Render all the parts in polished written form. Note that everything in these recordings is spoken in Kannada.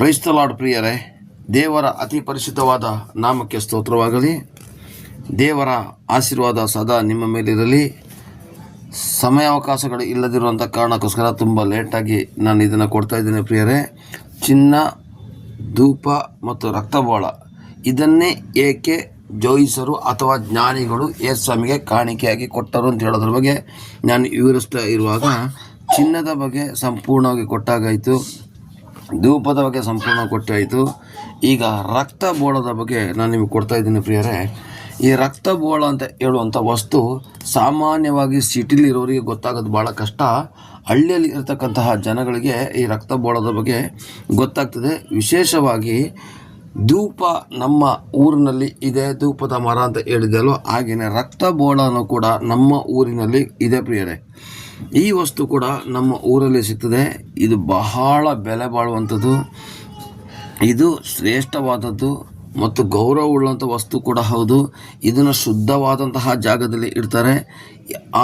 ಪ್ರೈಸ್ ದ ಲಾರ್ಡ್ ಪ್ರಿಯರೇ, ದೇವರ ಅತಿ ಪರಿಶುದ್ಧವಾದ ನಾಮಕ್ಕೆ ಸ್ತೋತ್ರವಾಗಲಿ. ದೇವರ ಆಶೀರ್ವಾದ ಸದಾ ನಿಮ್ಮ ಮೇಲಿರಲಿ. ಸಮಯಾವಕಾಶಗಳು ಇಲ್ಲದಿರುವಂಥ ಕಾರಣಕ್ಕೋಸ್ಕರ ತುಂಬ ಲೇಟಾಗಿ ನಾನು ಇದನ್ನು ಕೊಡ್ತಾ ಇದ್ದೇನೆ ಪ್ರಿಯರೇ. ಚಿನ್ನ, ಧೂಪ ಮತ್ತು ರಕ್ತಬೋಳ ಇದನ್ನೇ ಏಕೆ ಜೋಯಿಸರು ಅಥವಾ ಜ್ಞಾನಿಗಳು ಯೇಸುಸ್ವಾಮಿಗೆ ಕಾಣಿಕೆಯಾಗಿ ಕೊಟ್ಟರು ಅಂತ ಹೇಳೋದ್ರ ಬಗ್ಗೆ ನಾನು ವಿವರಿಸ್ತಾ ಇರುವಾಗ, ಚಿನ್ನದ ಬಗ್ಗೆ ಸಂಪೂರ್ಣವಾಗಿ ಕೊಟ್ಟಾಗಾಯಿತು, ಧೂಪದ ಬಗ್ಗೆ ಸಂಪೂರ್ಣ ಕೊಟ್ಟಾಯಿತು. ಈಗ ರಕ್ತಬೋಳದ ಬಗ್ಗೆ ನಾನು ನಿಮಗೆ ಕೊಡ್ತಾ ಇದ್ದೀನಿ ಪ್ರಿಯರೇ. ಈ ರಕ್ತಬೋಳ ಅಂತ ಹೇಳುವಂಥ ವಸ್ತು ಸಾಮಾನ್ಯವಾಗಿ ಸಿಟಿಲಿರೋರಿಗೆ ಗೊತ್ತಾಗೋದು ಭಾಳ ಕಷ್ಟ. ಹಳ್ಳಿಯಲ್ಲಿ ಇರತಕ್ಕಂತಹ ಜನಗಳಿಗೆ ಈ ರಕ್ತಬೋಳದ ಬಗ್ಗೆ ಗೊತ್ತಾಗ್ತದೆ. ವಿಶೇಷವಾಗಿ ಧೂಪ ನಮ್ಮ ಊರಿನಲ್ಲಿ ಇದೆ, ಧೂಪದ ಮರ ಅಂತ ಹೇಳಿದೆಯಲ್ಲೋ ಹಾಗೆಯೇ ರಕ್ತಬೋಳನೂ ಕೂಡ ನಮ್ಮ ಊರಿನಲ್ಲಿ ಇದೆ ಪ್ರಿಯರೇ. ಈ ವಸ್ತು ಕೂಡ ನಮ್ಮ ಊರಲ್ಲಿ ಸಿಗ್ತದೆ. ಇದು ಬಹಳ ಬೆಲೆ ಬಾಳುವಂಥದ್ದು, ಇದು ಶ್ರೇಷ್ಠವಾದದ್ದು ಮತ್ತು ಗೌರವವುಳ್ಳಂಥ ವಸ್ತು ಕೂಡ ಹೌದು. ಇದನ್ನು ಶುದ್ಧವಾದಂತಹ ಜಾಗದಲ್ಲಿ ಇಡ್ತಾರೆ.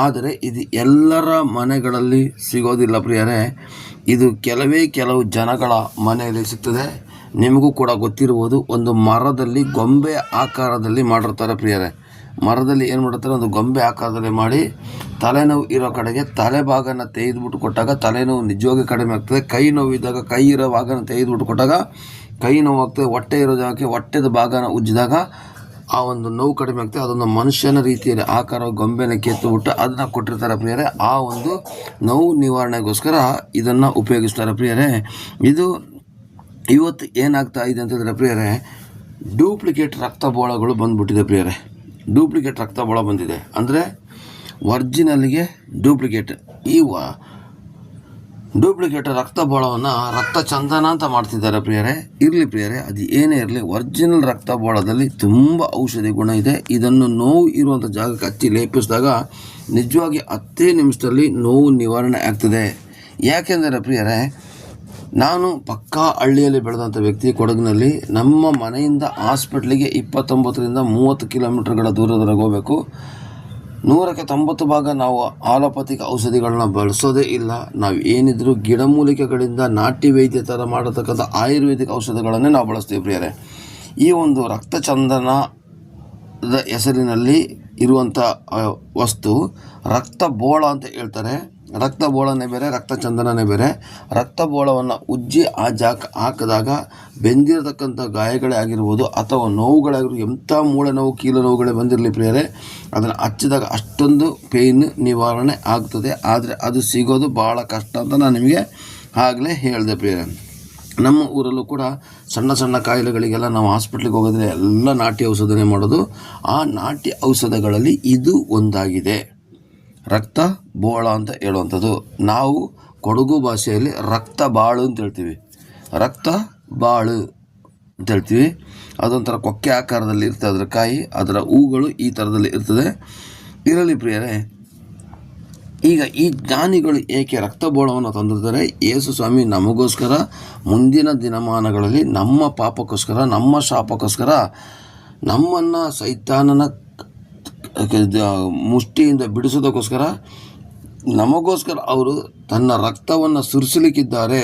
ಆದರೆ ಇದು ಎಲ್ಲರ ಮನೆಗಳಲ್ಲಿ ಸಿಗೋದಿಲ್ಲ ಪ್ರಿಯರೇ. ಇದು ಕೆಲವು ಜನಗಳ ಮನೆಯಲ್ಲಿ ಸಿಗ್ತದೆ. ನಿಮಗೂ ಕೂಡ ಗೊತ್ತಿರ್ಬೋದು, ಒಂದು ಮರದಲ್ಲಿ ಗೊಂಬೆ ಆಕಾರದಲ್ಲಿ ಮಾಡಿರ್ತಾರೆ ಪ್ರಿಯರೇ. ಮರದಲ್ಲಿ ಏನು ಮಾಡಿರ್ತಾರೆ, ಒಂದು ಗೊಂಬೆ ಆಕಾರದಲ್ಲಿ ಮಾಡಿ ತಲೆನೋವು ಇರೋ ಕಡೆಗೆ ತಲೆ ಭಾಗನ ತೆಗೆದುಬಿಟ್ಟು ಕೊಟ್ಟಾಗ ತಲೆನೋವು ನಿಜವಾಗಿ ಕಡಿಮೆ ಆಗ್ತದೆ. ಕೈ ನೋವು ಇದ್ದಾಗ ಕೈ ಇರೋ ಭಾಗನ ತೆಗೆದುಬಿಟ್ಟು ಕೊಟ್ಟಾಗ ಕೈ ನೋವು ಆಗ್ತದೆ. ಹೊಟ್ಟೆ ಇರೋ ಜಾಗಕ್ಕೆ ಹೊಟ್ಟೆದ ಭಾಗನ ಉಜ್ಜಿದಾಗ ಆ ಒಂದು ನೋವು ಕಡಿಮೆ ಆಗ್ತದೆ. ಅದೊಂದು ಮನುಷ್ಯನ ರೀತಿಯಲ್ಲಿ ಆಕಾರ ಗೊಂಬೆನ ಕೆತ್ತುಬಿಟ್ಟು ಅದನ್ನು ಕೊಟ್ಟಿರ್ತಾರೆ ಪ್ರಿಯರೇ. ಆ ಒಂದು ನೋವು ನಿವಾರಣೆಗೋಸ್ಕರ ಇದನ್ನು ಉಪಯೋಗಿಸ್ತಾರೆ ಪ್ರಿಯರೇ. ಇದು ಇವತ್ತು ಏನಾಗ್ತಾ ಇದೆ ಅಂತಂದರೆ ಪ್ರಿಯರೇ, ಡೂಪ್ಲಿಕೇಟ್ ರಕ್ತಬೋಳಗಳು ಬಂದುಬಿಟ್ಟಿದೆ ಪ್ರಿಯರೇ. ಡೂಪ್ಲಿಕೇಟ್ ರಕ್ತಬೋಳ ಬಂದಿದೆ ಅಂದರೆ ಒರ್ಜಿನಲ್ಗೆ ಡೂಪ್ಲಿಕೇಟ್. ಈ ಡೂಪ್ಲಿಕೇಟ್ ರಕ್ತಬೋಳವನ್ನು ರಕ್ತ ಚಂದನ ಅಂತ ಮಾಡ್ತಿದ್ದಾರೆ ಪ್ರಿಯರೇ. ಇರಲಿ ಪ್ರಿಯರೇ, ಅದು ಏನೇ ಇರಲಿ, ಒರಿಜಿನಲ್ ರಕ್ತಬೋಳದಲ್ಲಿ ತುಂಬ ಔಷಧಿ ಗುಣ ಇದೆ. ಇದನ್ನು ನೋವು ಇರುವಂಥ ಜಾಗಕ್ಕೆ ಹಚ್ಚಿ ಲೇಪಿಸಿದಾಗ ನಿಜವಾಗಿ 10 ನಿಮಿಷದಲ್ಲಿ ನೋವು ನಿವಾರಣೆ ಆಗ್ತದೆ. ಯಾಕೆಂದರೆ ಪ್ರಿಯರೇ, ನಾನು ಪಕ್ಕಾ ಹಳ್ಳಿಯಲ್ಲಿ ಬೆಳೆದಂಥ ವ್ಯಕ್ತಿ. ಕೊಡಗಿನಲ್ಲಿ ನಮ್ಮ ಮನೆಯಿಂದ ಹಾಸ್ಪಿಟ್ಲಿಗೆ 29-30 ಕಿಲೋಮೀಟರ್ಗಳ ದೂರದವರೆಗೆ ಹೋಗಬೇಕು. 100ಕ್ಕೆ 90 ಭಾಗ ನಾವು ಆಲೋಪತಿಕ್ ಔಷಧಿಗಳನ್ನ ಬಳಸೋದೇ ಇಲ್ಲ. ನಾವು ಏನಿದ್ರು ಗಿಡಮೂಲಿಕೆಗಳಿಂದ ನಾಟಿ ವೈದ್ಯ ಥರ ಮಾಡತಕ್ಕಂಥ ಆಯುರ್ವೇದಿಕ್ ಔಷಧಿಗಳನ್ನೇ ನಾವು ಬಳಸ್ತೀವಿ ಪ್ರಿಯರೇ. ಈ ಒಂದು ರಕ್ತಚಂದನದ ಹೆಸರಿನಲ್ಲಿ ಇರುವಂಥ ವಸ್ತು ರಕ್ತಬೋಳ ಅಂತ ಹೇಳ್ತಾರೆ. ರಕ್ತಬೋಳನೇ ಬೇರೆ, ರಕ್ತಚಂದನನೇ ಬೇರೆ. ರಕ್ತಬೋಳವನ್ನು ಉಜ್ಜಿ ಆ ಜಾಗ ಹಾಕಿದಾಗ ಬೆಂದಿರತಕ್ಕಂಥ ಗಾಯಗಳೇ ಆಗಿರ್ಬೋದು ಅಥವಾ ನೋವುಗಳಾಗಿರ್ಬೋದು, ಎಂಥ ಮೂಳೆ ನೋವು ಕೀಲು ನೋವುಗಳೇ ಬಂದಿರಲಿ ಪ್ರಿಯರೇ, ಅದನ್ನು ಹಚ್ಚಿದಾಗ ಅಷ್ಟೊಂದು ಪೇಯ್ನ್ ನಿವಾರಣೆ ಆಗ್ತದೆ. ಆದರೆ ಅದು ಸಿಗೋದು ಭಾಳ ಕಷ್ಟ ಅಂತ ನಾನು ನಿಮಗೆ ಆಗಲೇ ಹೇಳಿದೆ ಪ್ರಿಯರೇ. ನಮ್ಮ ಊರಲ್ಲೂ ಕೂಡ ಸಣ್ಣ ಸಣ್ಣ ಕಾಯಿಲೆಗಳಿಗೆಲ್ಲ ನಾವು ಹಾಸ್ಪಿಟ್ಲಿಗೆ ಹೋಗೋದ್ರೆ ಎಲ್ಲ ನಾಟಿ ಔಷಧನೇ ಮಾಡೋದು. ಆ ನಾಟಿ ಔಷಧಗಳಲ್ಲಿ ಇದು ಒಂದಾಗಿದೆ, ರಕ್ತ ಬೋಳ ಅಂತ ಹೇಳುವಂಥದ್ದು. ನಾವು ಕೊಡಗು ಭಾಷೆಯಲ್ಲಿ ರಕ್ತ ಬಾಳು ಅಂತ ಹೇಳ್ತೀವಿ, ರಕ್ತ ಬಾಳು ಅಂತ ಹೇಳ್ತೀವಿ. ಅದೊಂಥರ ಕೊಕ್ಕೆ ಆಕಾರದಲ್ಲಿ ಇರ್ತದೆ ಅದರ ಕಾಯಿ, ಅದರ ಹೂಗಳು ಈ ಥರದಲ್ಲಿ ಇರ್ತದೆ. ಇರಲಿ ಪ್ರಿಯರೇ, ಈಗ ಈ ಜ್ಞಾನಿಗಳು ಏಕೆ ರಕ್ತಬೋಳವನ್ನು ತಂದಿರ್ತಾರೆ? ಯೇಸುಸ್ವಾಮಿ ನಮಗೋಸ್ಕರ ಮುಂದಿನ ದಿನಮಾನಗಳಲ್ಲಿ ನಮ್ಮ ಪಾಪಕ್ಕೋಸ್ಕರ, ನಮ್ಮ ಶಾಪಕ್ಕೋಸ್ಕರ, ನಮ್ಮನ್ನು ಸೈತಾನನ ಮುಷ್ಟಿಯಿಂದ ಬಿಡಿಸೋದಕ್ಕೋಸ್ಕರ ನಮಗೋಸ್ಕರ ಅವರು ತನ್ನ ರಕ್ತವನ್ನು ಸುರಿಸಲಿಕ್ಕಿದ್ದಾರೆ.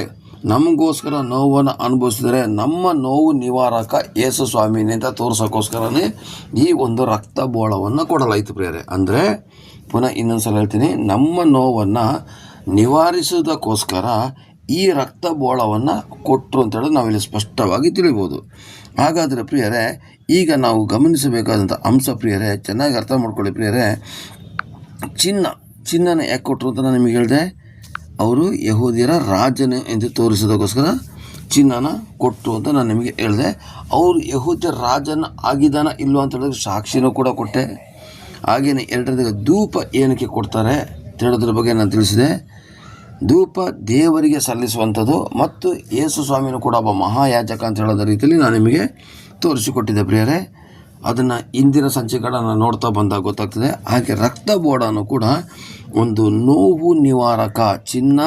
ನಮಗೋಸ್ಕರ ನೋವನ್ನು ಅನುಭವಿಸಿದರೆ ನಮ್ಮ ನೋವು ನಿವಾರಕ ಯೇಸುಸ್ವಾಮಿನೇ ಅಂತ ತೋರ್ಸೋಕ್ಕೋಸ್ಕರನೇ ಈ ಒಂದು ರಕ್ತಬೋಳವನ್ನು ಕೊಡಲಾಯಿತು ಪ್ರಿಯರೇ. ಅಂದರೆ ಪುನಃ ಇನ್ನೊಂದು ಸಲ ಹೇಳ್ತೀನಿ, ನಮ್ಮ ನೋವನ್ನು ನಿವಾರಿಸೋದಕ್ಕೋಸ್ಕರ ಈ ರಕ್ತಬೋಳವನ್ನು ಕೊಟ್ಟರು ಅಂತೇಳಿ ನಾವಿಲ್ಲಿ ಸ್ಪಷ್ಟವಾಗಿ ತಿಳಿಬೋದು. ಹಾಗಾದರೆ ಪ್ರಿಯರೇ, ಈಗ ನಾವು ಗಮನಿಸಬೇಕಾದಂಥ ಅಂಶ ಪ್ರಿಯರೇ, ಚೆನ್ನಾಗಿ ಅರ್ಥ ಮಾಡ್ಕೊಳ್ಳಿ ಪ್ರಿಯರೇ. ಚಿನ್ನನ ಯಾಕೆ ಕೊಟ್ಟರು ಅಂತ ನಾನು ನಿಮಗೆ ಹೇಳಿದೆ. ಅವರು ಯಹೂದ್ಯರ ರಾಜನು ಎಂದು ತೋರಿಸೋದಕ್ಕೋಸ್ಕರ ಚಿನ್ನನ ಕೊಟ್ಟರು ಅಂತ ನಾನು ನಿಮಗೆ ಹೇಳಿದೆ. ಅವರು ಯಹೂದ್ಯರ ರಾಜನ ಆಗಿದ್ದಾನ ಇಲ್ವ ಅಂತ ಹೇಳಿದ್ರೆ ಸಾಕ್ಷಿನೂ ಕೂಡ ಕೊಟ್ಟೆ. ಹಾಗೆಯೇ ಎರಡನೇದಾಗಿ ಧೂಪ ಏನಕ್ಕೆ ಕೊಡ್ತಾರೆ ಅಂತ ಹೇಳೋದ್ರ ಬಗ್ಗೆ ನಾನು ತಿಳಿಸಿದೆ. ಧೂಪ ದೇವರಿಗೆ ಸಲ್ಲಿಸುವಂಥದ್ದು ಮತ್ತು ಯೇಸುಸ್ವಾಮಿನೂ ಕೂಡ ಒಬ್ಬ ಮಹಾಯಾಜಕ ಅಂತ ಹೇಳೋದ ರೀತಿಯಲ್ಲಿ ನಾನು ನಿಮಗೆ ತೋರಿಸಿಕೊಟ್ಟಿದ್ದೆ ಪ್ರಿಯರೇ. ಅದನ್ನು ಇಂದಿನ ಸಂಚಿಕೆಗಳನ್ನು ನೋಡ್ತಾ ಬಂದಾಗ ಗೊತ್ತಾಗ್ತದೆ. ಹಾಗೆ ರಕ್ತಬೋಳನೂ ಕೂಡ ಒಂದು ನೋವು ನಿವಾರಕ. ಚಿನ್ನ,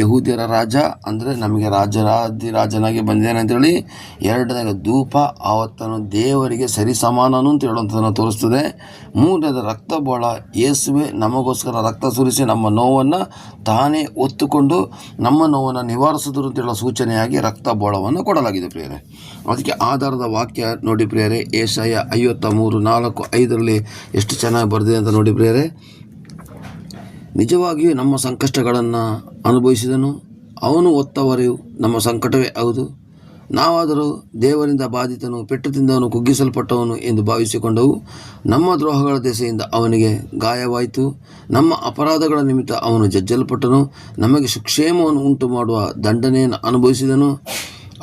ಯಹೂದ್ಯರ ರಾಜ ಅಂದರೆ ನಮಗೆ ರಾಜನಾಗಿ ಬಂದಿದ್ದಾನೆ ಅಂತೇಳಿ. ಎರಡನೇದು ಧೂಪ, ಆವತ್ತನು ದೇವರಿಗೆ ಸರಿ ಸಮಾನನು ಅಂತ ಹೇಳುವಂಥದ್ದನ್ನು ತೋರಿಸ್ತದೆ. ಮೂರನೇದು ರಕ್ತಬೋಳ, ಯೇಸುವೆ ನಮಗೋಸ್ಕರ ರಕ್ತ ಸುರಿಸಿ ನಮ್ಮ ನೋವನ್ನು ತಾನೇ ಹೊತ್ತುಕೊಂಡು ನಮ್ಮ ನೋವನ್ನು ನಿವಾರಿಸಿದ್ರು ಅಂತ ಹೇಳೋ ಸೂಚನೆಯಾಗಿ ರಕ್ತಬೋಳವನ್ನು ಕೊಡಲಾಗಿದೆ ಪ್ರಿಯರೇ. ಅದಕ್ಕೆ ಆಧಾರದ ವಾಕ್ಯ ನೋಡಿ ಪ್ರಿಯರೇ, ಯೆಶಾಯ 53:4-5 ಎಷ್ಟು ಚೆನ್ನಾಗಿ ಬರೆದಿದೆ ಅಂತ ನೋಡಿ ಪ್ರಿಯರೇ. ನಿಜವಾಗಿಯೂ ನಮ್ಮ ಸಂಕಷ್ಟಗಳನ್ನು ಅನುಭವಿಸಿದನು, ಅವನು ಹೊತ್ತವರೆಯು ನಮ್ಮ ಸಂಕಟವೇ ಹೌದು. ನಾವಾದರೂ ದೇವರಿಂದ ಬಾಧಿತನು, ಪೆಟ್ಟು ತಿಂದವನು, ಕುಗ್ಗಿಸಲ್ಪಟ್ಟವನು ಎಂದು ಭಾವಿಸಿಕೊಂಡವು. ನಮ್ಮ ದ್ರೋಹಗಳ ದೆಸೆಯಿಂದ ಅವನಿಗೆ ಗಾಯವಾಯಿತು, ನಮ್ಮ ಅಪರಾಧಗಳ ನಿಮಿತ್ತ ಅವನು ಜಜ್ಜಲ್ಪಟ್ಟನು. ನಮಗೆ ಸುಕ್ಷೇಮವನ್ನು ಉಂಟು ಮಾಡುವ ದಂಡನೆಯನ್ನು ಅನುಭವಿಸಿದನು,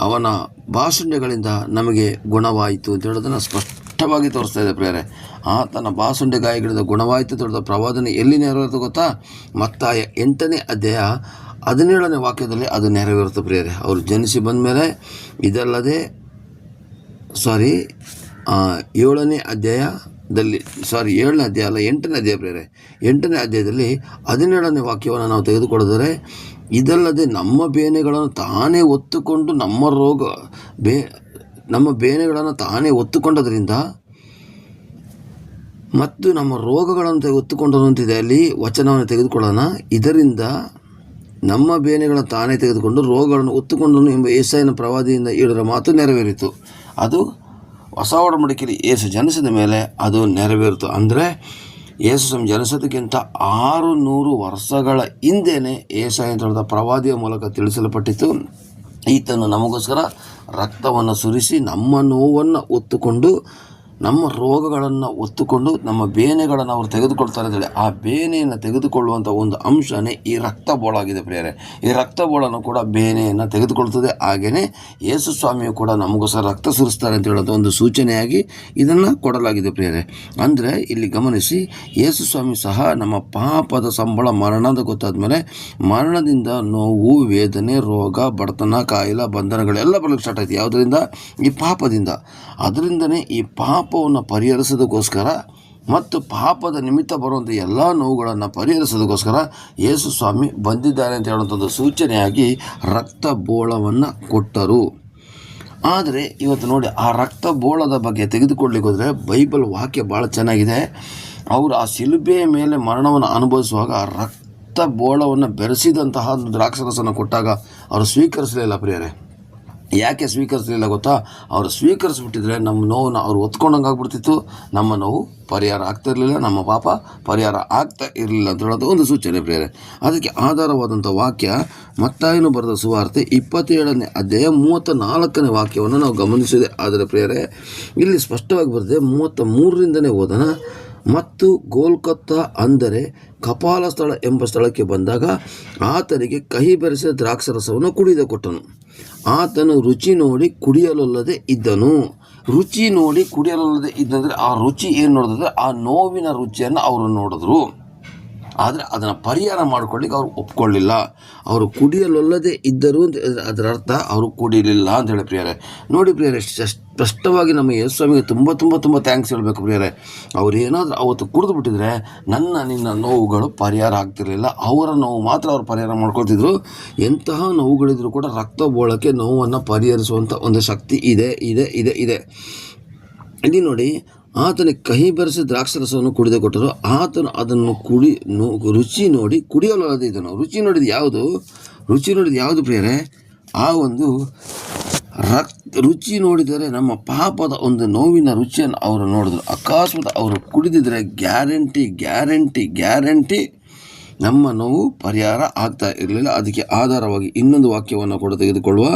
ಅವನ ಬಾಸುಂಡೆಗಳಿಂದ ನಮಗೆ ಗುಣವಾಯಿತು ಅಂತ ಹೇಳೋದನ್ನು ಸ್ಪಷ್ಟವಾಗಿ ತೋರಿಸ್ತಾ ಇದೆ ಪ್ರಿಯರೇ. ಆತನ ಬಾಸುಂಡೆ ಗಾಯಗಳಿಂದ ಗುಣವಾಯಿತು ಅಂತ ಹೇಳಿದ ಪ್ರವಾದನೆ ಎಲ್ಲಿ ನೆರವೇರುತ್ತೆ ಗೊತ್ತಾ? ಮತ್ತಾಯ 8ನೇ ಅಧ್ಯಾಯ 17ನೇ ವಾಕ್ಯದಲ್ಲಿ ಅದು ನೆರವೇರುತ್ತೆ ಪ್ರಿಯರೇ. ಅವರು ಜನಿಸಿ ಬಂದ ಮೇಲೆ ಇದಲ್ಲದೆ 7ನೇ ಅಧ್ಯಾಯದಲ್ಲಿ 7ನೇ ಅಧ್ಯಾಯ ಅಲ್ಲ 8ನೇ ಅಧ್ಯಾಯ ಪ್ರಿಯರೇ. 8ನೇ ಅಧ್ಯಾಯದಲ್ಲಿ 17ನೇ ವಾಕ್ಯವನ್ನು ನಾವು ತೆಗೆದುಕೊಳ್ಳೋದರೆ, ಇದಲ್ಲದೆ ನಮ್ಮ ಬೇನೆಗಳನ್ನು ತಾನೇ ಹೊತ್ತುಕೊಂಡು ನಮ್ಮ ಬೇನೆಗಳನ್ನು ತಾನೇ ಹೊತ್ತುಕೊಂಡದ್ರಿಂದ ಮತ್ತು ನಮ್ಮ ರೋಗಗಳನ್ನು ಹೊತ್ತುಕೊಂಡನು ಅಂತಿದೆ. ಅಲ್ಲಿ ವಚನವನ್ನು ತೆಗೆದುಕೊಳ್ಳೋಣ. ಇದರಿಂದ ನಮ್ಮ ಬೇನೆಗಳನ್ನು ತಾನೇ ತೆಗೆದುಕೊಂಡು ರೋಗಗಳನ್ನು ಹೊತ್ತುಕೊಂಡನು ಎಂಬ ಯೆಶಾಯನ ಪ್ರವಾದಿಯಿಂದ ಹೇಳಿದ ಮಾತು ನೆರವೇರಿತು. ಅದು ಹೊಸ ಒಡಂಬಡಿಕೆಯಲ್ಲಿ ಯೇಸು ಜನಿಸಿದ ಮೇಲೆ ಅದು ನೆರವೇರಿತು. ಅಂದರೆ ಯೇಸು ಜನಿಸೋದಕ್ಕಿಂತ 600 ವರ್ಷಗಳ ಹಿಂದೆಯೇ ಯೆಶಾಯ ಅಂತ ಹೇಳಿದ ಪ್ರವಾದಿಯ ಮೂಲಕ ತಿಳಿಸಲ್ಪಟ್ಟಿತು. ಈತನು ನಮಗೋಸ್ಕರ ರಕ್ತವನ್ನು ಸುರಿಸಿ ನಮ್ಮ ನೋವನ್ನು ಹೊತ್ತುಕೊಂಡು ನಮ್ಮ ರೋಗಗಳನ್ನು ಹೊತ್ತುಕೊಂಡು ನಮ್ಮ ಬೇನೆಗಳನ್ನು ಅವರು ತೆಗೆದುಕೊಳ್ತಾರೆ ಅಂತೇಳಿ, ಆ ಬೇನೆಯನ್ನು ತೆಗೆದುಕೊಳ್ಳುವಂಥ ಒಂದು ಅಂಶನೇ ಈ ರಕ್ತಬೋಳ ಆಗಿದೆ ಪ್ರಿಯರೇ. ಈ ರಕ್ತಬೋಳನು ಕೂಡ ಬೇನೆಯನ್ನು ತೆಗೆದುಕೊಳ್ತದೆ. ಹಾಗೆಯೇ ಯೇಸು ಸ್ವಾಮಿಯು ಕೂಡ ನಮಗೋಸ್ಕರ ರಕ್ತ ಸುರಿಸ್ತಾರೆ ಅಂತ ಹೇಳೋದು ಒಂದು ಸೂಚನೆಯಾಗಿ ಇದನ್ನು ಕೊಡಲಾಗಿದೆ ಪ್ರಿಯರೇ. ಅಂದರೆ ಇಲ್ಲಿ ಗಮನಿಸಿ, ಯೇಸು ಸ್ವಾಮಿ ಸಹ ನಮ್ಮ ಪಾಪದ ಸಂಬಳ ಮರಣ ಅಂತ ಗೊತ್ತಾದ ಮೇಲೆ ಮರಣದಿಂದ ನೋವು, ವೇದನೆ, ರೋಗ, ಬಡತನ, ಕಾಯಿಲೆ, ಬಂಧನಗಳೆಲ್ಲ ಬರಲಿಕ್ಕೆ ಸ್ಟಾರ್ಟ್ ಆಯ್ತು. ಯಾವುದರಿಂದ? ಈ ಪಾಪದಿಂದ. ಅದರಿಂದನೇ ಈ ಪಾಪವನ್ನು ಪರಿಹರಿಸೋದಕ್ಕೋಸ್ಕರ ಮತ್ತು ಪಾಪದ ನಿಮಿತ್ತ ಬರುವಂಥ ಎಲ್ಲ ನೋವುಗಳನ್ನು ಪರಿಹರಿಸೋದಕ್ಕೋಸ್ಕರ ಯೇಸು ಸ್ವಾಮಿ ಬಂದಿದ್ದಾರೆ ಅಂತ ಹೇಳುವಂಥದ್ದು ಸೂಚನೆಯಾಗಿ ರಕ್ತಬೋಳವನ್ನು ಕೊಟ್ಟರು. ಆದರೆ ಇವತ್ತು ನೋಡಿ, ಆ ರಕ್ತಬೋಳದ ಬಗ್ಗೆ ತೆಗೆದುಕೊಳ್ಳಿಕ್ಕೆ ಹೋದರೆ ಬೈಬಲ್ ವಾಕ್ಯ ಭಾಳ ಚೆನ್ನಾಗಿದೆ. ಅವರು ಆ ಶಿಲುಬೆಯ ಮೇಲೆ ಮರಣವನ್ನು ಅನುಭವಿಸುವಾಗ ರಕ್ತಬೋಳವನ್ನು ಬೆರೆಸಿದಂತಹ ದ್ರಾಕ್ಷರಸನ್ನು ಕೊಟ್ಟಾಗ ಅವರು ಸ್ವೀಕರಿಸಲಿಲ್ಲ ಪ್ರಿಯರೇ. ಯಾಕೆ ಸ್ವೀಕರಿಸಲಿಲ್ಲ ಗೊತ್ತಾ? ಅವರು ಸ್ವೀಕರಿಸ್ಬಿಟ್ಟಿದ್ರೆ ನಮ್ಮ ನೋವನ್ನು ಅವರು ಹೊತ್ಕೊಂಡಂಗೆ ಆಗ್ಬಿಡ್ತಿತ್ತು, ನಮ್ಮ ನೋವು ಪರಿಹಾರ ಆಗ್ತಾ ಇರಲಿಲ್ಲ, ನಮ್ಮ ಪಾಪ ಪರಿಹಾರ ಆಗ್ತಾ ಇರಲಿಲ್ಲ ಅಂತ ಹೇಳೋದು ಒಂದು ಸೂಚನೆ ಪ್ರಿಯರೇ. ಅದಕ್ಕೆ ಆಧಾರವಾದಂಥ ವಾಕ್ಯ ಮತ್ತಾಯನು ಬರೆದ ಸುವಾರ್ತೆ 27ನೇ ಅಧ್ಯಾಯ 34ನೇ ವಾಕ್ಯವನ್ನು ನಾವು ಗಮನಿಸಿದೆ. ಆದರೆ ಪ್ರಿಯರೇ, ಇಲ್ಲಿ ಸ್ಪಷ್ಟವಾಗಿ ಬರೆದಿದೆ. 33ರಿಂದನೇ ಓದೋಣ. ಮತ್ತು ಗೋಲ್ಕತ್ತ ಅಂದರೆ ಕಪಾಲ ಸ್ಥಳ ಎಂಬ ಸ್ಥಳಕ್ಕೆ ಬಂದಾಗ ಆತನಿಗೆ ಕಹಿ ಬೆರೆಸಿದ ದ್ರಾಕ್ಷರಸವನ್ನು ಕುಡಿದು ಕೊಟ್ಟನು. ಆತನು ರುಚಿ ನೋಡಿ ಕುಡಿಯಲೊಲ್ಲದೆ ಇದ್ದನು. ರುಚಿ ನೋಡಿ ಕುಡಿಯಲೊಲ್ಲದೆ ಇದ್ದಂದರೆ ಆ ರುಚಿ ಏನು ನೋಡಿದ್ರೆ ಆ ನೋವಿನ ರುಚಿಯನ್ನು ಅವರು ನೋಡಿದ್ರು. ಆದರೆ ಅದನ್ನು ಪರಿಹಾರ ಮಾಡ್ಕೊಳ್ಳಿಕ್ಕೆ ಅವರು ಒಪ್ಕೊಳ್ಳಿಲ್ಲ. ಅವರು ಕುಡಿಯಲೊಲ್ಲದೆ ಇದ್ದರು ಅಂತ ಅದರ ಅರ್ಥ ಅವರು ಕುಡಿಯಲಿಲ್ಲ ಅಂತ ಹೇಳಿ ಪ್ರಿಯರೇ. ನೋಡಿ ಪ್ರಿಯರೇ, ಸ್ಪಷ್ಟವಾಗಿ ನಮ್ಮ ಯೇಸು ಸ್ವಾಮಿಗೆ ತುಂಬ ತುಂಬ ತುಂಬ ಥ್ಯಾಂಕ್ಸ್ ಹೇಳಬೇಕು ಪ್ರಿಯರೇ. ಅವ್ರು ಏನಾದರೂ ಅವತ್ತು ಕುಡಿದು ಬಿಟ್ಟಿದ್ರೆ ನಿನ್ನ ನೋವುಗಳು ಪರಿಹಾರ ಆಗ್ತಿರಲಿಲ್ಲ. ಅವರ ನೋವು ಮಾತ್ರ ಅವ್ರು ಪರಿಹಾರ ಮಾಡ್ಕೊಳ್ತಿದ್ರು. ಎಂತಹ ನೋವುಗಳಿದ್ರೂ ಕೂಡ ರಕ್ತಬೋಳಕ್ಕೆ ನೋವನ್ನು ಪರಿಹರಿಸುವಂಥ ಒಂದು ಶಕ್ತಿ ಇದೆ ಇದೆ ಇದೆ ಇದೆ ಇಲ್ಲಿ ನೋಡಿ, ಆತನಿಗೆ ಕಹಿ ಬೆರೆಸಿ ದ್ರಾಕ್ಷರಸವನ್ನು ಕುಡಿದು ಕೊಟ್ಟರು. ಆತನು ಅದನ್ನು ರುಚಿ ನೋಡಿ ಕುಡಿಯಲೊಲ್ಲದೆ ಇದ್ದನು. ರುಚಿ ನೋಡಿದ ಯಾವುದು ಪ್ರಿಯರೇ? ಆ ಒಂದು ರುಚಿ ನೋಡಿದರೆ ನಮ್ಮ ಪಾಪದ ಒಂದು ನೋವಿನ ರುಚಿಯನ್ನು ಅವರು ನೋಡಿದ್ರು. ಅಕಸ್ಮಾತ್ ಅವರು ಕುಡಿದಿದ್ರೆ ಗ್ಯಾರಂಟಿ ನಮ್ಮ ನೋವು ಪರಿಹಾರ ಆಗ್ತಾ ಇರಲಿಲ್ಲ. ಅದಕ್ಕೆ ಆಧಾರವಾಗಿ ಇನ್ನೊಂದು ವಾಕ್ಯವನ್ನು ಕೂಡ ತೆಗೆದುಕೊಳ್ಳುವ.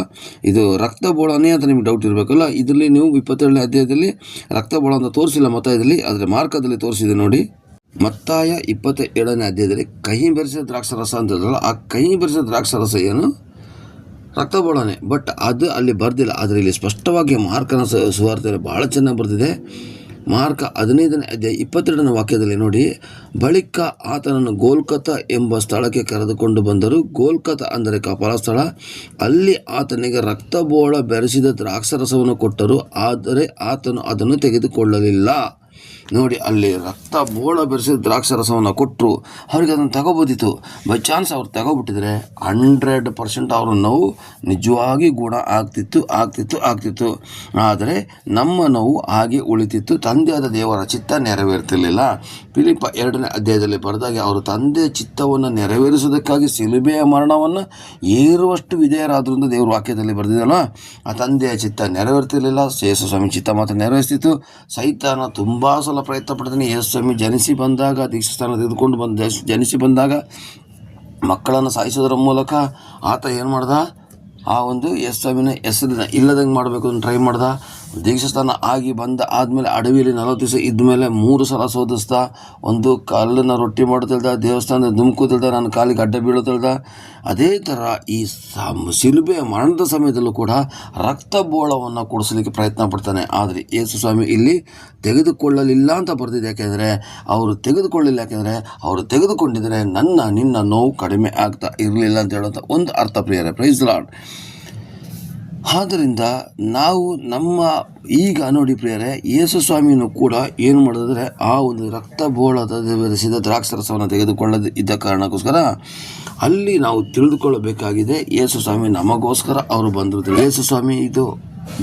ಇದು ರಕ್ತಬೋಳನೇ ಅಂತ ನಿಮಗೆ ಡೌಟ್ ಇರಬೇಕಲ್ಲ. ಇದರಲ್ಲಿ ನೀವು 27ನೇ ಅಧ್ಯಾಯದಲ್ಲಿ ರಕ್ತಬೋಳ ಅಂತ ತೋರಿಸಿಲ್ಲ ಮತ್ತಾಯದಲ್ಲಿ, ಆದರೆ ಮಾರ್ಕದಲ್ಲಿ ತೋರಿಸಿದೆ ನೋಡಿ. ಮತ್ತಾಯ 27ನೇ ಅಧ್ಯಾಯದಲ್ಲಿ ಕಹಿ ಬೆರೆಸಿದ ದ್ರಾಕ್ಷರಸ ಅಂತಂದ್ರಲ್ಲ, ಆ ಕಹಿ ಬೆರೆಸಿದ ದ್ರಾಕ್ಷರಸ ಏನು? ರಕ್ತಬೋಳನೆ. ಬಟ್ ಅದು ಅಲ್ಲಿ ಬರ್ದಿಲ್ಲ. ಆದರೆ ಇಲ್ಲಿ ಸ್ಪಷ್ಟವಾಗಿ ಮಾರ್ಕನ ಸುವಾರ್ತೆಯಲ್ಲಿ ಭಾಳ ಚೆನ್ನಾಗಿ ಬರ್ತಿದೆ. ಮಾರ್ಕ 15ನೇ ಅಧ್ಯಾಯ 22ನೇ ವಾಕ್ಯದಲ್ಲಿ ನೋಡಿ, ಬಳಿಕ ಆತನನ್ನು ಗೋಲ್ಕತ ಎಂಬ ಸ್ಥಳಕ್ಕೆ ಕರೆದುಕೊಂಡು ಬಂದರು. ಗೋಲ್ಕತ ಅಂದರೆ ಕಪಾಲ ಸ್ಥಳ. ಅಲ್ಲಿ ಆತನಿಗೆ ರಕ್ತಬೋಳ ಬೆರೆಸಿದ ದ್ರಾಕ್ಷರಸವನ್ನು ಕೊಟ್ಟರು. ಆದರೆ ಆತನು ಅದನ್ನು ತೆಗೆದುಕೊಳ್ಳಲಿಲ್ಲ. ನೋಡಿ ಅಲ್ಲಿ ರಕ್ತ ಬೋಳ ಬೆರೆಸಿದ ದ್ರಾಕ್ಷಾರಸವನ್ನು ಕೊಟ್ಟರು. ಅವ್ರಿಗೆ ಅದನ್ನು ತಗೋಬೋದಿತ್ತು. ಬೈ ಚಾನ್ಸ್ ಅವ್ರು ತಗೋಬಿಟ್ಟಿದ್ರೆ 100% ಅವ್ರ ನೋವು ನಿಜವಾಗಿ ಗುಣ ಆಗ್ತಿತ್ತು. ಆದರೆ ನಮ್ಮ ನೋವು ಹಾಗೆ ಉಳಿತಿತ್ತು. ತಂದೆಯಾದ ದೇವರ ಚಿತ್ತ ನೆರವೇರ್ತಿರಲಿಲ್ಲ. ಫಿಲಿಪ್ಪ 2ನೇ ಅಧ್ಯಾಯದಲ್ಲಿ ಬರೆದಾಗೆ ಅವರು ತಂದೆ ಚಿತ್ತವನ್ನು ನೆರವೇರಿಸುವುದಕ್ಕಾಗಿ ಶಿಲುಬೆಯ ಮರಣವನ್ನು ಏರುವಷ್ಟು ವಿಧೇಯರಾದ್ರು ಅಂತ ದೇವ್ರ ವಾಕ್ಯದಲ್ಲಿ ಬರೆದಿದಲ್ಲ. ಆ ತಂದೆಯ ಚಿತ್ತ ನೆರವೇರ್ತಿರಲಿಲ್ಲ. ಯೇಸು ಸ್ವಾಮಿ ಚಿತ್ತ ಮಾತ್ರ ನೆರವೇರಿಸ್ತಿತ್ತು. ಸೈತಾನ ತುಂಬ ಸಲ ಪ್ರಯತ್ನ ಪಡ್ತಾನೆ. ಯೇಸು ಸ್ವಾಮಿ ದೀಕ್ಷಾಸ್ಥಾನ ತೆಗೆದುಕೊಂಡು ಜನಿಸಿ ಬಂದಾಗ ಮಕ್ಕಳನ್ನು ಸಾಯಿಸೋದ್ರ ಮೂಲಕ ಆತ ಏನು ಮಾಡ್ದ, ಆ ಒಂದು ಯೇಸು ಸ್ವಾಮಿನ ಹೆಸರಿನ ಇಲ್ಲದಂಗೆ ಮಾಡಬೇಕು ಅಂತ ಟ್ರೈ ಮಾಡ್ದ. ದೀಕ್ಷಾಸ್ಥಾನ ಆದಮೇಲೆ ಅಡವಿಯಲ್ಲಿ 40 ದಿವಸ ಇದ್ಮೇಲೆ 3 ಸಲ ಶೋಧಿಸ್ದ. ಒಂದು ಕಲ್ಲನ್ನು ರೊಟ್ಟಿ ಮಾಡುತ್ತಿಲ್ದ, ದೇವಸ್ಥಾನದ ಧುಮುಕುತ್ತಿಲ್ದ, ನನ್ನ ಕಾಲಿಗೆ ಅಡ್ಡ ಬೀಳುತ್ತಿಲ್ದ. ಅದೇ ಥರ ಈ ಶಿಲುಬೆಯ ಮರಣದ ಸಮಯದಲ್ಲೂ ಕೂಡ ರಕ್ತಬೋಳವನ್ನು ಕೊಡಿಸಲಿಕ್ಕೆ ಪ್ರಯತ್ನ ಪಡ್ತಾನೆ. ಆದರೆ ಯೇಸು ಸ್ವಾಮಿ ಇಲ್ಲಿ ತೆಗೆದುಕೊಳ್ಳಲಿಲ್ಲ ಅಂತ ಬರ್ತಿದೆ. ಯಾಕೆಂದರೆ ಅವರು ತೆಗೆದುಕೊಂಡಿದ್ದರೆ ನಿನ್ನ ನೋವು ಕಡಿಮೆ ಆಗ್ತಾ ಇರಲಿಲ್ಲ ಅಂತ ಹೇಳುವಂಥ ಒಂದು ಅರ್ಥ ಪ್ರಿಯರೇ. Praise Lord. ಆದ್ದರಿಂದ ನಾವು ಈಗ ನೋಡಿ ಪ್ರಿಯರೇ, ಯೇಸು ಸ್ವಾಮಿಯೂ ಕೂಡ ಏನು ಮಾಡಿದ್ರೆ ಆ ಒಂದು ರಕ್ತಬೋಳದ ಬೆರೆಸಿದ ದ್ರಾಕ್ಷಾರಸವನ್ನು ತೆಗೆದುಕೊಳ್ಳದ ಇದ್ದ ಕಾರಣಕ್ಕೋಸ್ಕರ ಅಲ್ಲಿ ನಾವು ತಿಳಿದುಕೊಳ್ಳಬೇಕಾಗಿದೆ, ಯೇಸು ಸ್ವಾಮಿ ನಮಗೋಸ್ಕರ ಅವರು ಬಂದರು. ಯೇಸು ಸ್ವಾಮಿ ಇದು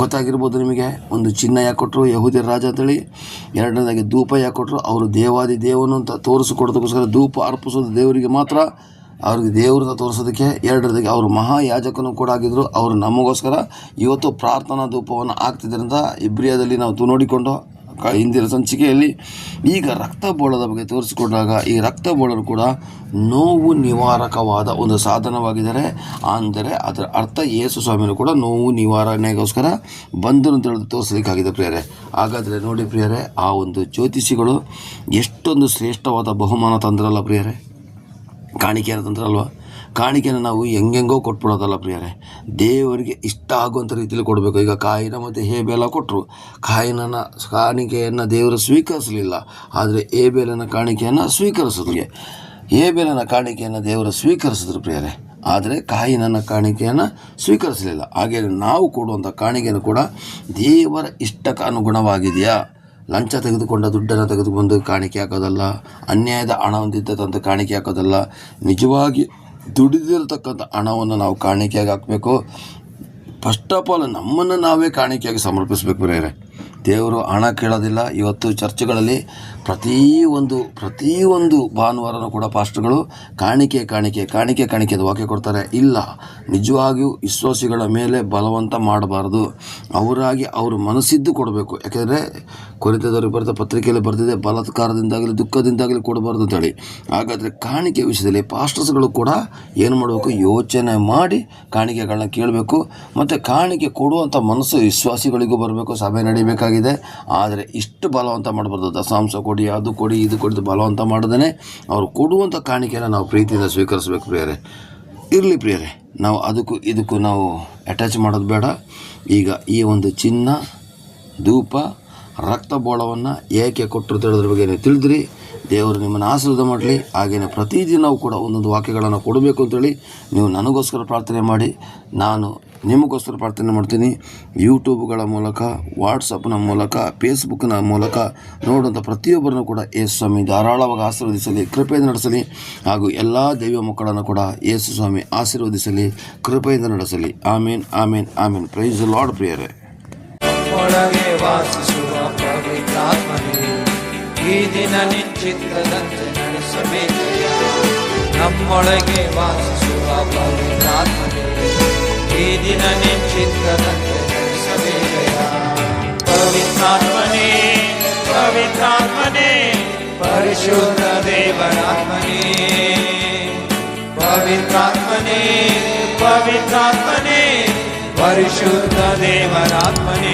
ಗೊತ್ತಾಗಿರ್ಬೋದು ನಿಮಗೆ. ಒಂದು ಚಿನ್ನ ಯಾಕೆ ಕೊಟ್ಟರು, ಯಹೂದ್ಯರ ರಾಜ ಅಂತೇಳಿ. 2ನೇದಾಗಿ ಧೂಪ ಯಾಕೆ ಕೊಟ್ಟರು, ಅವರು ದೇವಾದಿ ದೇವನು ಅಂತ ತೋರಿಸಿಕೊಡೋದಕ್ಕೋಸ್ಕರ. ಧೂಪ ಅರ್ಪಿಸೋದು ದೇವರಿಗೆ ಮಾತ್ರ, ಅವ್ರಿಗೆ ದೇವ್ರನ್ನ ತೋರಿಸೋದಕ್ಕೆ. 2ನೇದಾಗಿ ಅವರು ಮಹಾಯಾಜಕನೂ ಕೂಡ ಆಗಿದ್ದರು. ಅವರು ನಮಗೋಸ್ಕರ ಇವತ್ತು ಪ್ರಾರ್ಥನಾ ಧೂಪವನ್ನು ಆಗ್ತಿದ್ದರಿಂದ ಇಬ್ರಿಯದಲ್ಲಿ ನಾವು ನೋಡಿಕೊಂಡು ಹಿಂದಿನ ಸಂಚಿಕೆಯಲ್ಲಿ. ಈಗ ರಕ್ತಬೋಳದ ಬಗ್ಗೆ ತೋರಿಸಿಕೊಂಡಾಗ ಈ ರಕ್ತಬೋಳರು ಕೂಡ ನೋವು ನಿವಾರಕವಾದ ಒಂದು ಸಾಧನವಾಗಿದ್ದಾರೆ. ಅಂದರೆ ಅದರ ಅರ್ಥ ಯೇಸು ಸ್ವಾಮಿಯೂ ಕೂಡ ನೋವು ನಿವಾರಣೆಗೋಸ್ಕರ ಬಂದರು ಅಂತ ಹೇಳಿ ತೋರಿಸಲಿಕ್ಕಾಗಿದೆ ಪ್ರಿಯರೇ. ಹಾಗಾದರೆ ನೋಡಿ ಪ್ರಿಯರೇ, ಆ ಒಂದು ಜ್ಯೋತಿಷಿಗಳು ಎಷ್ಟೊಂದು ಶ್ರೇಷ್ಠವಾದ ಬಹುಮಾನ ತಂದ್ರಲ್ಲ ಪ್ರಿಯರೇ. ಕಾಣಿಕೆಯನ್ನು ತಂದ್ರಲ್ವ. ಕಾಣಿಕೆಯನ್ನು ನಾವು ಹೆಂಗೆಂಗೋ ಕೊಟ್ಬಿಡೋದಲ್ಲ ಪ್ರಿಯರೇ, ದೇವರಿಗೆ ಇಷ್ಟ ಆಗುವಂಥ ರೀತಿಯಲ್ಲಿ ಕೊಡಬೇಕು. ಈಗ ಕಾಯಿನ ಮತ್ತು ಹೇಬೇಲ ಕೊಟ್ಟರು. ಕಾಣಿಕೆಯನ್ನು ದೇವರು ಸ್ವೀಕರಿಸಲಿಲ್ಲ, ಆದರೆ ಹೇಬೇಲನ ಕಾಣಿಕೆಯನ್ನು ಸ್ವೀಕರಿಸಿದ್ರು. ಹೇಬೇಲನ ಕಾಣಿಕೆಯನ್ನು ದೇವರು ಸ್ವೀಕರಿಸಿದ್ರು ಪ್ರಿಯರೇ, ಆದರೆ ಕಾಯಿನನ ಕಾಣಿಕೆಯನ್ನು ಸ್ವೀಕರಿಸಲಿಲ್ಲ. ಹಾಗೆ ನಾವು ಕೊಡುವಂಥ ಕಾಣಿಕೆಯನ್ನು ಕೂಡ ದೇವರ ಇಷ್ಟಕ್ಕೆ ಅನುಗುಣವಾಗಿದೆಯಾ. ಲಂಚ ತೆಗೆದುಕೊಂಡ ದುಡ್ಡನ್ನು ತೆಗೆದುಕೊಂಡು ಕಾಣಿಕೆ ಹಾಕೋದಲ್ಲ, ಅನ್ಯಾಯದ ಹಣ ಹೊಂದಿದ್ದಂಥ ಕಾಣಿಕೆ ಹಾಕೋದಲ್ಲ. ನಿಜವಾಗಿ ದುಡಿದಿರತಕ್ಕಂಥ ಹಣವನ್ನು ನಾವು ಕಾಣಿಕೆಯಾಗಿ ಹಾಕಬೇಕು. ಫಸ್ಟ್ ಆಫ್ ಆಲ್ ನಮ್ಮನ್ನು ನಾವೇ ಕಾಣಿಕೆಯಾಗಿ ಸಮರ್ಪಿಸಬೇಕು ಪ್ರಿಯರೇ. ದೇವರು ಹಣ ಕೇಳೋದಿಲ್ಲ. ಇವತ್ತು ಚರ್ಚ್ಗಳಲ್ಲಿ ಪ್ರತಿಯೊಂದು ಭಾನುವಾರನೂ ಕೂಡ ಪಾಸ್ಟರ್ಗಳು ಕಾಣಿಕೆ ಅಂತ ವಾಕ್ಯ ಕೊಡ್ತಾರೆ. ಇಲ್ಲ, ನಿಜವಾಗಿಯೂ ವಿಶ್ವಾಸಿಗಳ ಮೇಲೆ ಬಲವಂತ ಮಾಡಬಾರ್ದು. ಅವರಾಗಿ ಅವರು ಮನಸ್ಸಿದ್ದು ಕೊಡಬೇಕು. ಯಾಕೆಂದರೆ ಕೊರಿಂಥದವರಿಗೆ ಬರೆದ ಪತ್ರಿಕೆಯಲ್ಲಿ ಬರೆದಿದೆ, ಬಲಾತ್ಕಾರದಿಂದಾಗಲಿ ದುಃಖದಿಂದಾಗಲಿ ಕೊಡಬಾರ್ದು ಅಂತೇಳಿ. ಹಾಗಾದರೆ ಕಾಣಿಕೆ ವಿಷಯದಲ್ಲಿ ಪಾಸ್ಟರ್ಸ್ಗಳು ಕೂಡ ಏನು ಮಾಡಬೇಕು, ಯೋಚನೆ ಮಾಡಿ ಕಾಣಿಕೆಗಳನ್ನ ಕೇಳಬೇಕು. ಮತ್ತು ಕಾಣಿಕೆ ಕೊಡುವಂಥ ಮನಸ್ಸು ವಿಶ್ವಾಸಿಗಳಿಗೂ ಬರಬೇಕು. ಸಭೆ ನಡೀಬೇಕಾಗಿದೆ. ಆದರೆ ಇಷ್ಟು ಬಲವಂತ ಮಾಡಬಾರ್ದು. ದಶಾಂಶ ಕೊಡಿ, ಅದು ಕೊಡಿ, ಇದು ಕೊಡಿ ಬಲವಂತ ಮಾಡದೇ ಅವರು ಕೊಡುವಂಥ ಕಾಣಿಕೆಯನ್ನು ನಾವು ಪ್ರೀತಿಯಿಂದ ಸ್ವೀಕರಿಸಬೇಕು ಪ್ರಿಯರೇ. ಇರಲಿ ಪ್ರಿಯರೇ, ನಾವು ಇದಕ್ಕೂ ನಾವು ಅಟ್ಯಾಚ್ ಮಾಡೋದು ಬೇಡ. ಈಗ ಈ ಒಂದು ಚಿನ್ನ, ಧೂಪ, ರಕ್ತಬೋಳವನ್ನು ಏಕೆ ಕೊಟ್ಟರು ತಿಳಿದ್ರ ಬಗ್ಗೆ ನೀವು ತಿಳಿದ್ರಿ. ದೇವರು ನಿಮ್ಮನ್ನು ಆಶೀರ್ವಾದ ಮಾಡಲಿ. ಹಾಗೆಯೇ ಪ್ರತಿದಿನವೂ ಕೂಡ ಒಂದೊಂದು ವಾಕ್ಯಗಳನ್ನು ಕೊಡಬೇಕು ಅಂತೇಳಿ ನೀವು ನನಗೋಸ್ಕರ ಪ್ರಾರ್ಥನೆ ಮಾಡಿ, ನಾನು ನಿಮಗೋಸ್ಕರ ಪ್ರಾರ್ಥನೆ ಮಾಡ್ತೀನಿ. ಯೂಟ್ಯೂಬ್ಗಳ ಮೂಲಕ, ವಾಟ್ಸಪ್ನ ಮೂಲಕ, ಫೇಸ್ಬುಕ್ನ ಮೂಲಕ ನೋಡುವಂಥ ಪ್ರತಿಯೊಬ್ಬರನ್ನು ಕೂಡ ಯೇಸು ಸ್ವಾಮಿ ಧಾರಾಳವಾಗಿ ಆಶೀರ್ವದಿಸಲಿ, ಕೃಪೆಯಿಂದ ನಡೆಸಲಿ. ಹಾಗೂ ಎಲ್ಲ ದೈವ ಮಕ್ಕಳನ್ನು ಕೂಡ ಯೇಸು ಸ್ವಾಮಿ ಆಶೀರ್ವದಿಸಲಿ, ಕೃಪೆಯಿಂದ ನಡೆಸಲಿ. ಆಮೇನ್, ಆಮೇನ್, ಆಮೇನ್. ಪ್ರೈಸ್ ದಿ ಲಾರ್ಡ್ ಪ್ರಿಯರೇ. ಒಳಗೆ ವಾಸಿಸುವ ಪವಿತ್ರಾತ್ಮನೇ, ಈ ದಿನ ನಿಶ್ಚಿತ್ತದಂತೆ ನಡೆಸಬೇಕಯ್ಯ. ನಮ್ಮೊಳಗೆ ವಾಸಿಸುವ ಪವಿತ್ರಾತ್ಮನೇ, ಈ ದಿನ ನಿಶ್ಚಿತ್ತದಂತೆ ನಡೆಸಬೇಕಯ್ಯ. ಪವಿತ್ರಾತ್ಮನೇ, ಪವಿತ್ರಾತ್ಮನೇ, ಪರಿಶುದ್ಧ ದೇವರಾತ್ಮನೇ, ಪವಿತ್ರಾತ್ಮನೇ, ಪವಿತ್ರಾತ್ಮನೇ, ಪರಿಶುದ್ಧ ದೇವರಾತ್ಮನೇ,